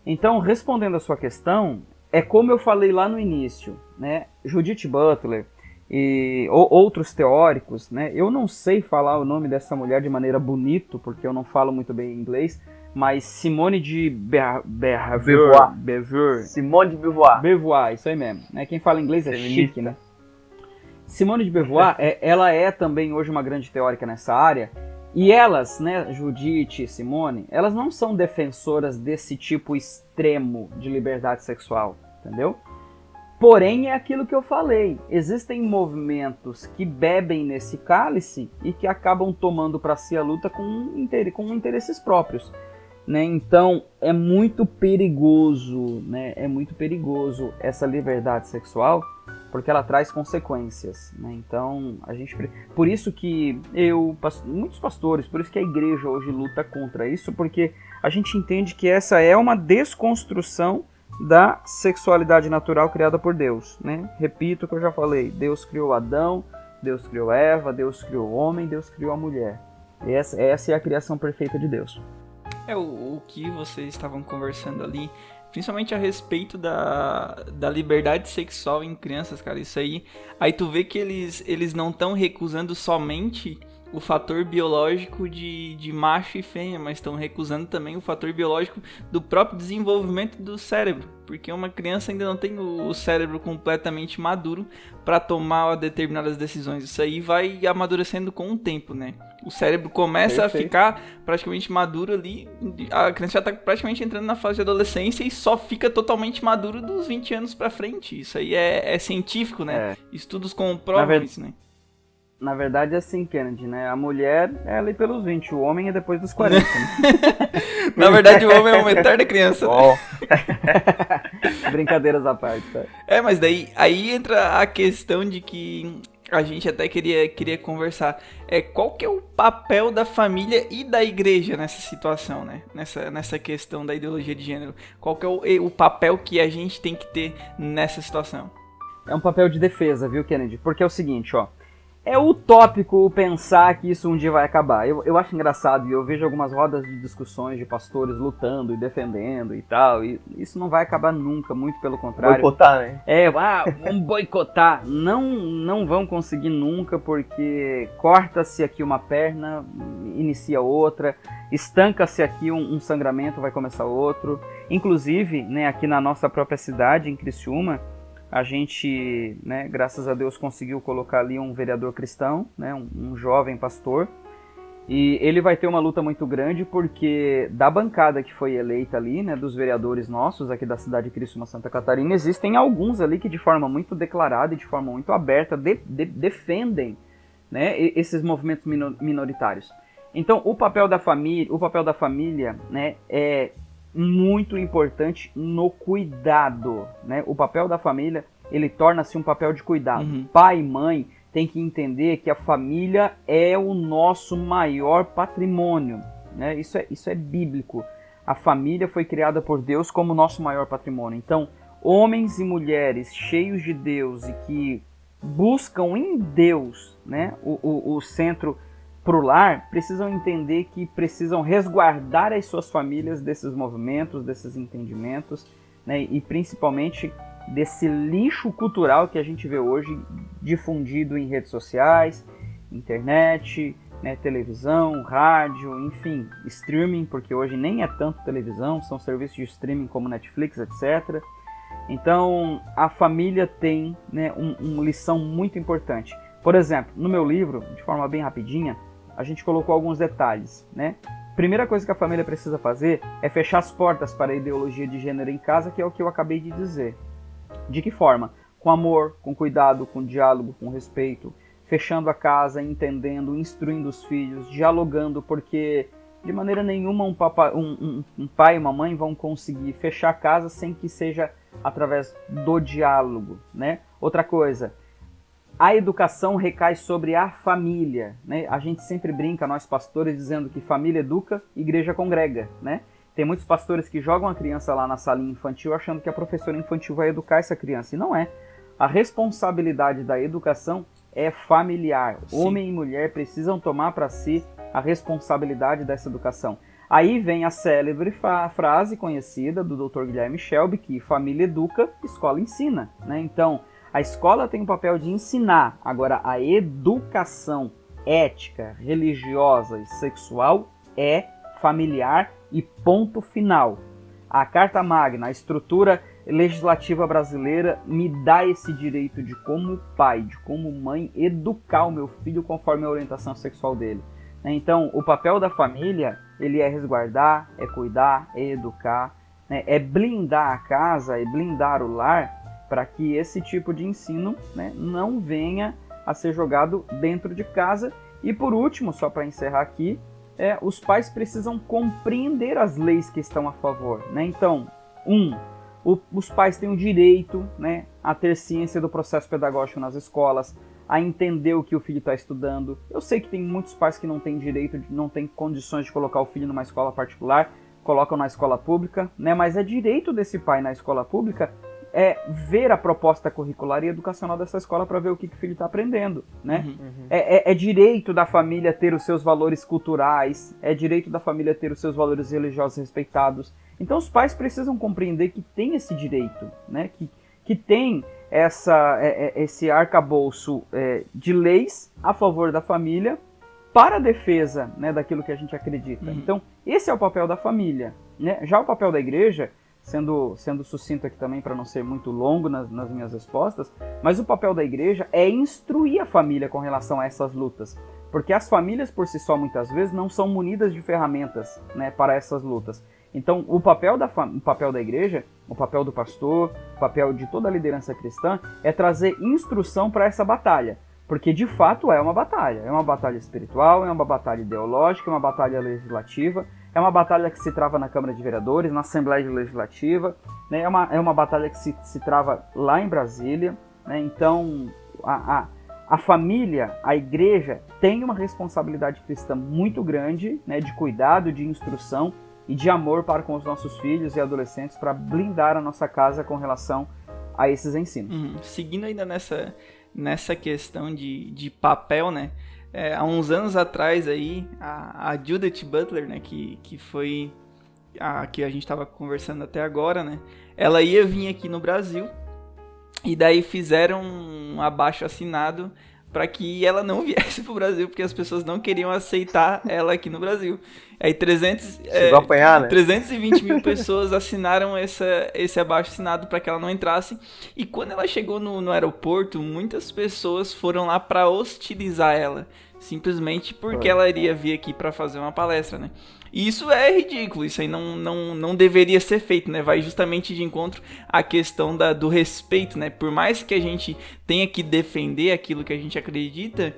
Então, respondendo a sua questão, é como eu falei lá no início, né? Judith Butler e outros teóricos, né? Eu não sei falar o nome dessa mulher de maneira bonita, porque eu não falo muito bem inglês, mas Simone de Beauvoir. Simone de Beauvoir. Beauvoir, isso aí mesmo. Né? Quem fala inglês é chique, né? Simone de Beauvoir, ela é também hoje uma grande teórica nessa área. E elas, né, Judith e Simone, elas não são defensoras desse tipo extremo de liberdade sexual, entendeu? Porém, é aquilo que eu falei. Existem movimentos que bebem nesse cálice e que acabam tomando para si a luta com interesses próprios. Né? Então, é muito perigoso, né? É muito perigoso essa liberdade sexual, porque ela traz consequências, né? Então, por isso que muitos pastores, por isso que a igreja hoje luta contra isso, porque a gente entende que essa é uma desconstrução da sexualidade natural criada por Deus, né? Repito o que eu já falei, Deus criou Adão, Deus criou Eva, Deus criou o homem, Deus criou a mulher. Essa é a criação perfeita de Deus. O que vocês estavam conversando ali, principalmente a respeito da liberdade sexual em crianças, cara, isso aí tu vê que eles não estão recusando somente o fator biológico de macho e fêmea, mas estão recusando também o fator biológico do próprio desenvolvimento do cérebro, porque uma criança ainda não tem o cérebro completamente maduro para tomar determinadas decisões. Isso aí vai amadurecendo com o tempo, né? O cérebro começa a ficar praticamente maduro ali, a criança já está praticamente entrando na fase de adolescência e só fica totalmente maduro dos 20 anos para frente. Isso aí é científico, né? Estudos comprovam isso, né? Na verdade é assim, Kennedy, né? A mulher é ali pelos 20, o homem é depois dos 40, né? Na verdade, o homem é uma eterna criança, né? Brincadeiras à parte, tá? Mas daí aí entra a questão de que A gente até queria conversar. Qual que é o papel da família e da igreja nessa situação, né? Nessa questão da ideologia de gênero. Qual que é o papel que a gente tem que ter nessa situação? É um papel de defesa, viu, Kennedy? Porque é o seguinte, ó. É utópico pensar que isso um dia vai acabar. Eu acho engraçado, e eu vejo algumas rodas de discussões de pastores lutando e defendendo e tal, e isso não vai acabar nunca, muito pelo contrário. Boicotar, né? Vamos boicotar. Não vão conseguir nunca, porque corta-se aqui uma perna, inicia outra, estanca-se aqui um sangramento, vai começar outro. Inclusive, né, aqui na nossa própria cidade, em Criciúma, a gente, né, graças a Deus, conseguiu colocar ali um vereador cristão, né, um jovem pastor, e ele vai ter uma luta muito grande porque da bancada que foi eleita ali, né, dos vereadores nossos aqui da cidade de Criciúma, Santa Catarina, existem alguns ali que de forma muito declarada e de forma muito aberta defendem, né, esses movimentos minoritários. Então, o papel da família, né, é muito importante no cuidado, né? O papel da família, ele torna-se um papel de cuidado. Pai e mãe tem que entender que a família é o nosso maior patrimônio, né? Isso é bíblico. A família foi criada por Deus como nosso maior patrimônio. Então, homens e mulheres cheios de Deus e que buscam em Deus, né, o centro para o lar, precisam entender que precisam resguardar as suas famílias desses movimentos, desses entendimentos, né, e principalmente desse lixo cultural que a gente vê hoje difundido em redes sociais, internet, né, televisão, rádio, enfim, streaming, porque hoje nem é tanto televisão, são serviços de streaming como Netflix, etc. Então, a família tem, né, uma lição muito importante. Por exemplo, no meu livro, de forma bem rapidinha, a gente colocou alguns detalhes, né? Primeira coisa que a família precisa fazer é fechar as portas para a ideologia de gênero em casa, que é o que eu acabei de dizer. De que forma? Com amor, com cuidado, com diálogo, com respeito, fechando a casa, entendendo, instruindo os filhos, dialogando, porque de maneira nenhuma um pai e uma mãe vão conseguir fechar a casa sem que seja através do diálogo, né? Outra coisa, a educação recai sobre a família, né? A gente sempre brinca, nós pastores, dizendo que família educa, igreja congrega, né? Tem muitos pastores que jogam a criança lá na salinha infantil achando que a professora infantil vai educar essa criança, e não é. A responsabilidade da educação é familiar. Sim. Homem e mulher precisam tomar para si a responsabilidade dessa educação. Aí vem a célebre frase conhecida do Dr. Guilherme Shelby, que família educa, escola ensina, né? Então, a escola tem o papel de ensinar, agora a educação ética, religiosa e sexual é familiar e ponto final. A Carta Magna, a estrutura legislativa brasileira, me dá esse direito de, como pai, de como mãe, educar o meu filho conforme a orientação sexual dele. Então, o papel da família, ele é resguardar, é cuidar, é educar, né? É blindar a casa, é blindar o lar, para que esse tipo de ensino, né, não venha a ser jogado dentro de casa. E por último, só para encerrar aqui, os pais precisam compreender as leis que estão a favor, né? Então, os pais têm o direito, né, a ter ciência do processo pedagógico nas escolas, a entender o que o filho está estudando. Eu sei que tem muitos pais que não têm direito, não têm condições de colocar o filho numa escola particular, colocam na escola pública, né? Mas é direito desse pai na escola pública ver a proposta curricular e educacional dessa escola para ver o que o filho está aprendendo, né? É direito da família ter os seus valores culturais, é direito da família ter os seus valores religiosos respeitados. Então os pais precisam compreender que tem esse direito, né? Que tem esse arcabouço de leis a favor da família para a defesa, né, daquilo que a gente acredita. Então esse é o papel da família, né? Já o papel da igreja, sendo sucinto aqui também para não ser muito longo nas minhas respostas, mas o papel da igreja é instruir a família com relação a essas lutas, porque as famílias por si só muitas vezes não são munidas de ferramentas, né, para essas lutas. Então o papel da igreja, o papel do pastor, o papel de toda a liderança cristã é trazer instrução para essa batalha, porque de fato é uma batalha espiritual, é uma batalha ideológica, é uma batalha legislativa, é uma batalha que se trava na Câmara de Vereadores, na Assembleia Legislativa, né? É uma batalha que se trava lá em Brasília, né? Então, a família, a igreja, tem uma responsabilidade cristã muito grande, né, de cuidado, de instrução e de amor para com os nossos filhos e adolescentes para blindar a nossa casa com relação a esses ensinos. Seguindo ainda nessa questão de papel, né? Há uns anos atrás aí, a Judith Butler, né, que foi a que a gente estava conversando até agora, né? Ela ia vir aqui no Brasil e daí fizeram um abaixo-assinado para que ela não viesse pro Brasil, porque as pessoas não queriam aceitar ela aqui no Brasil. Aí 320 mil pessoas assinaram esse abaixo-assinado para que ela não entrasse. E quando ela chegou no aeroporto, muitas pessoas foram lá para hostilizar ela, simplesmente porque ela iria vir aqui para fazer uma palestra, né? E isso é ridículo, isso aí não deveria ser feito, né? Vai justamente de encontro à questão do respeito, né? Por mais que a gente tenha que defender aquilo que a gente acredita,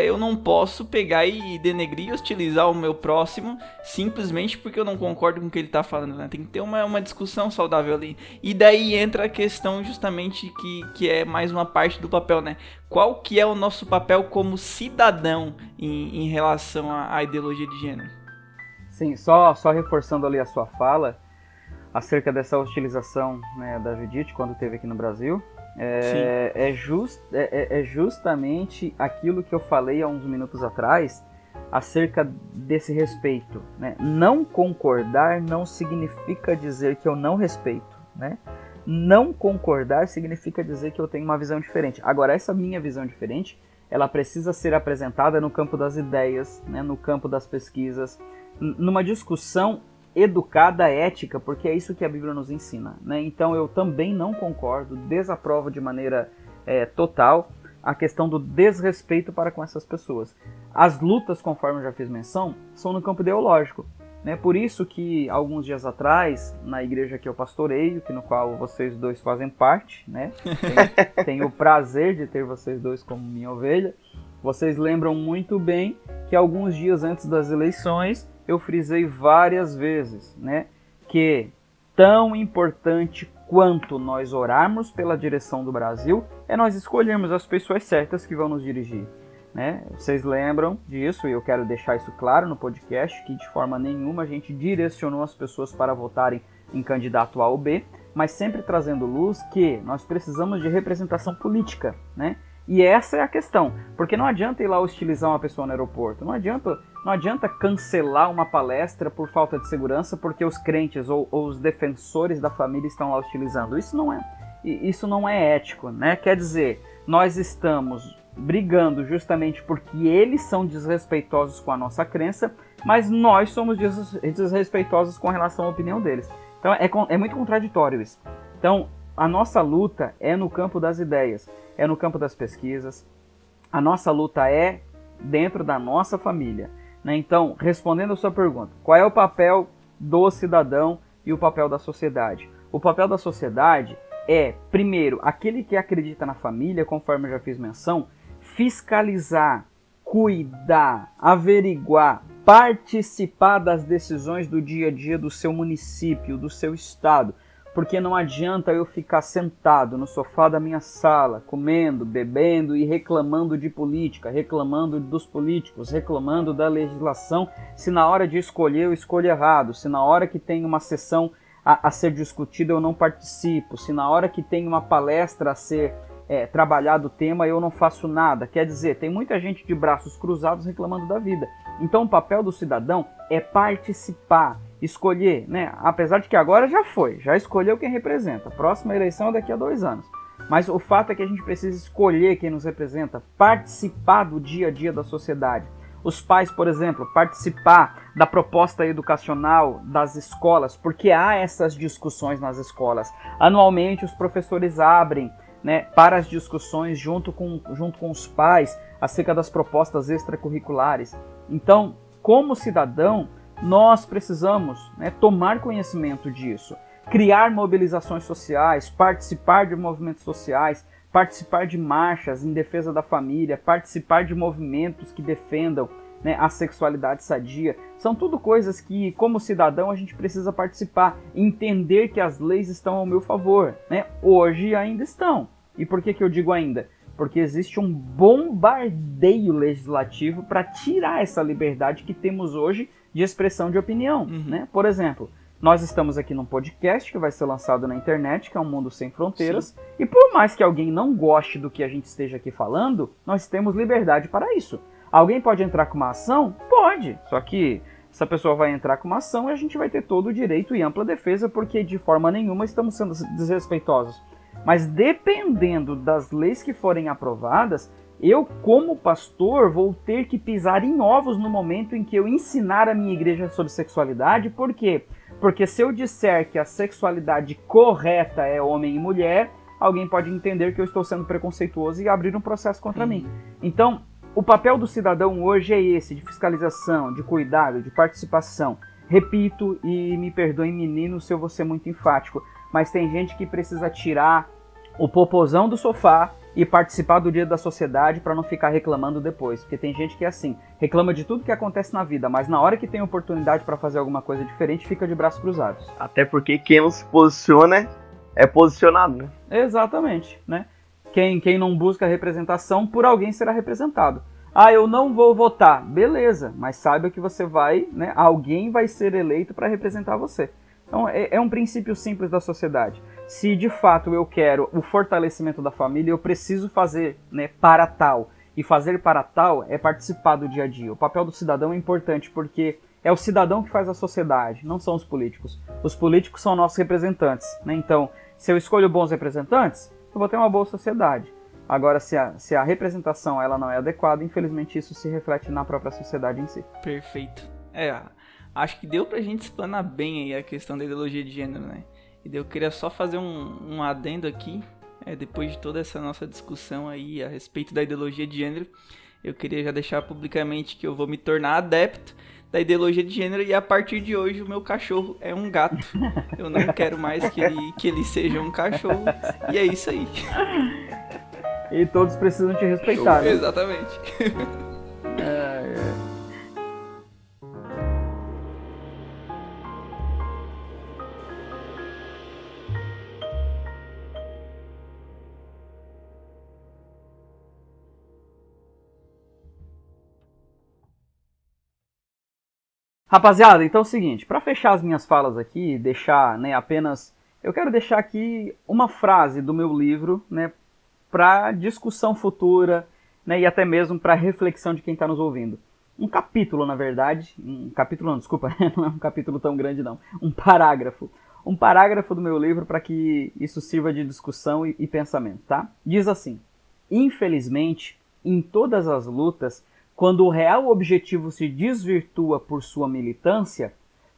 eu não posso pegar e denegrir e hostilizar o meu próximo simplesmente porque eu não concordo com o que ele tá falando, né? Tem que ter uma discussão saudável ali. E daí entra a questão justamente que é mais uma parte do papel, né? Qual que é o nosso papel como cidadão em relação à ideologia de gênero? Sim, só reforçando ali a sua fala acerca dessa hostilização, né, da Judith quando esteve aqui no Brasil, é justamente aquilo que eu falei há uns minutos atrás acerca desse respeito, né? Não concordar não significa dizer que eu não respeito, né? Não concordar significa dizer que eu tenho uma visão diferente. Agora, essa minha visão diferente, ela precisa ser apresentada no campo das ideias, né, no campo das pesquisas, numa discussão educada, ética, porque é isso que a Bíblia nos ensina, né? Então eu também não concordo, desaprovo de maneira total a questão do desrespeito para com essas pessoas. As lutas, conforme eu já fiz menção, são no campo ideológico, né? Por isso que alguns dias atrás, na igreja que eu pastoreio, no qual vocês dois fazem parte, né? Tenho o prazer de ter vocês dois como minha ovelha. Vocês lembram muito bem que alguns dias antes das eleições eu frisei várias vezes, né, que tão importante quanto nós orarmos pela direção do Brasil é nós escolhermos as pessoas certas que vão nos dirigir, né? Vocês lembram disso e eu quero deixar isso claro no podcast, que de forma nenhuma a gente direcionou as pessoas para votarem em candidato A ou B, mas sempre trazendo luz que nós precisamos de representação política, né? E essa é a questão, porque não adianta ir lá hostilizar uma pessoa no aeroporto, não adianta cancelar uma palestra por falta de segurança porque os crentes ou os defensores da família estão lá hostilizando. Isso não é ético, né? Quer dizer, nós estamos brigando justamente porque eles são desrespeitosos com a nossa crença, mas nós somos desrespeitosos com relação à opinião deles. Então é muito contraditório isso. Então a nossa luta é no campo das ideias, é no campo das pesquisas, a nossa luta é dentro da nossa família, né? Então, respondendo a sua pergunta, qual é o papel do cidadão e o papel da sociedade? O papel da sociedade é, primeiro, aquele que acredita na família, conforme eu já fiz menção, fiscalizar, cuidar, averiguar, participar das decisões do dia a dia do seu município, do seu estado. Porque não adianta eu ficar sentado no sofá da minha sala, comendo, bebendo e reclamando de política, reclamando dos políticos, reclamando da legislação, se na hora de escolher eu escolho errado, se na hora que tem uma sessão a ser discutida eu não participo, se na hora que tem uma palestra a ser trabalhado o tema eu não faço nada. Quer dizer, tem muita gente de braços cruzados reclamando da vida. Então o papel do cidadão é participar, escolher, né? Apesar de que agora já escolheu quem representa. A próxima eleição é daqui a 2 anos. Mas o fato é que a gente precisa escolher quem nos representa, participar do dia a dia da sociedade. Os pais, por exemplo, participar da proposta educacional das escolas, porque há essas discussões nas escolas. Anualmente os professores abrem, né, para as discussões junto com os pais acerca das propostas extracurriculares. Então, como cidadão, nós precisamos, né, tomar conhecimento disso, criar mobilizações sociais, participar de movimentos sociais, participar de marchas em defesa da família, participar de movimentos que defendam, né, a sexualidade sadia. São tudo coisas que, como cidadão, a gente precisa participar, entender que as leis estão ao meu favor, né? Hoje ainda estão. E por que eu digo ainda? porque existe um bombardeio legislativo para tirar essa liberdade que temos hoje de expressão de opinião, né? Por exemplo, nós estamos aqui num podcast que vai ser lançado na internet, que é um Mundo Sem Fronteiras, sim, e por mais que alguém não goste do que a gente esteja aqui falando, nós temos liberdade para isso. Alguém pode entrar com uma ação? Pode, só que essa pessoa vai entrar com uma ação e a gente vai ter todo o direito e ampla defesa, porque de forma nenhuma estamos sendo desrespeitosos. Mas dependendo das leis que forem aprovadas, eu, como pastor, vou ter que pisar em ovos no momento em que eu ensinar a minha igreja sobre sexualidade. Por quê? Porque se eu disser que a sexualidade correta é homem e mulher, alguém pode entender que eu estou sendo preconceituoso e abrir um processo contra mim. Então, o papel do cidadão hoje é esse, de fiscalização, de cuidado, de participação. Repito, e me perdoem meninos se eu vou ser muito enfático, mas tem gente que precisa tirar o popozão do sofá e participar do dia da sociedade para não ficar reclamando depois. Porque tem gente que é assim, reclama de tudo que acontece na vida, mas na hora que tem oportunidade para fazer alguma coisa diferente, fica de braços cruzados. Até porque quem não se posiciona é posicionado, né? Exatamente, né? Quem não busca representação, por alguém será representado. Ah, eu não vou votar. Beleza, mas saiba que você vai, né? Alguém vai ser eleito para representar você. Então, é um princípio simples da sociedade. Se de fato eu quero o fortalecimento da família, eu preciso fazer, né, para tal. E fazer para tal é participar do dia a dia. O papel do cidadão é importante porque é o cidadão que faz a sociedade, não são os políticos. Os políticos são nossos representantes, né? Então, se eu escolho bons representantes, eu vou ter uma boa sociedade. Agora, se a representação ela não é adequada, infelizmente isso se reflete na própria sociedade em si. Perfeito. Acho que deu pra gente explanar bem aí a questão da ideologia de gênero, né? E eu queria só fazer um adendo aqui, depois de toda essa nossa discussão aí a respeito da ideologia de gênero, eu queria já deixar publicamente que eu vou me tornar adepto da ideologia de gênero e a partir de hoje o meu cachorro é um gato. Eu não quero mais que ele seja um cachorro e é isso aí. E todos precisam te respeitar, né? Exatamente. Rapaziada, então é o seguinte, para fechar as minhas falas aqui, deixar, né, apenas... Eu quero deixar aqui uma frase do meu livro, né, para discussão futura, né, e até mesmo para reflexão de quem está nos ouvindo. Um capítulo, na verdade, desculpa, não é um capítulo tão grande não, um parágrafo do meu livro para que isso sirva de discussão e pensamento, tá? Diz assim: infelizmente, em todas as lutas, quando o real objetivo se desvirtua por sua militância,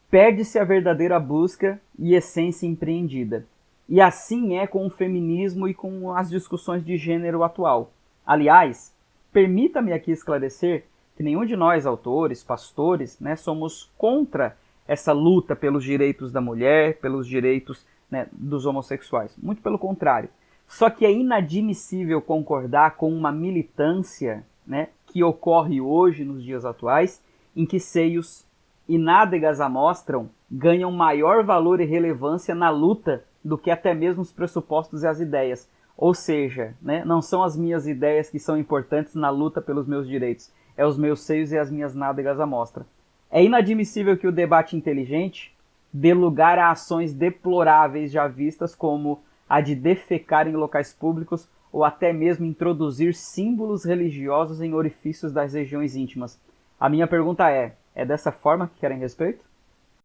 perde-se a verdadeira busca e essência empreendida. E assim é com o feminismo e com as discussões de gênero atual. Aliás, permita-me aqui esclarecer que nenhum de nós, autores, pastores, né, somos contra essa luta pelos direitos da mulher, pelos direitos, né, dos homossexuais. Muito pelo contrário. Só que é inadmissível concordar com uma militância, né, que ocorre hoje, nos dias atuais, em que seios e nádegas amostram ganham maior valor e relevância na luta do que até mesmo os pressupostos e as ideias. Ou seja, né, não são as minhas ideias que são importantes na luta pelos meus direitos, é os meus seios e as minhas nádegas à mostra. É inadmissível que o debate inteligente dê lugar a ações deploráveis já vistas como a de defecar em locais públicos ou até mesmo introduzir símbolos religiosos em orifícios das regiões íntimas. A minha pergunta é dessa forma que querem respeito?